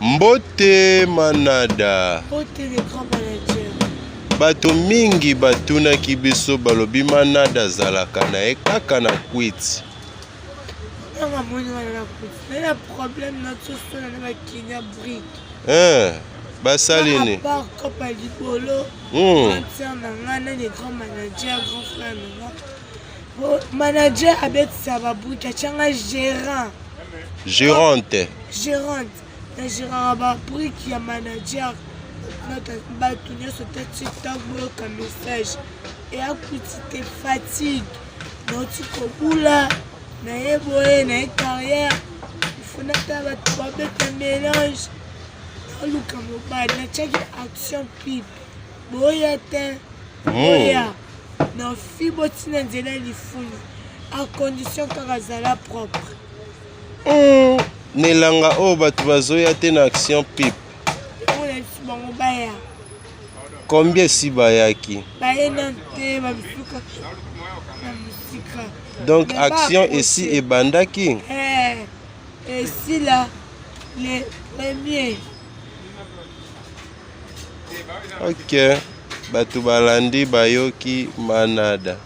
Mbote Manada. Mbote le grand manager. Bato mingi batuna kibiso balobi Manada zalaka na ekaka na kwiti. Nanga moni wana kwiti. Na problème na tsoso na ba Kenya brick. Basaline. Par kopa libolo. Tiens nanga les grands managers, grand frère nanga. Manager abet sababuka changa gérant. Gérante. Le gérant ba brick ya manager. Notre bâtonnier sur ta TikTok comme message et à coup de fatigue notre coboula na yeboé na carrière il faut n'attendre pas de mélange dans le camobad na chaque action pipe boya ten boya na fibotina nzela lifuni à condition karazala propre nelanga o batu bazoya te na action pipe. Combien si bayaki? Donc action ici et bandaki. Et si là les premiers. Ok. Batu balandi bayoki Manada.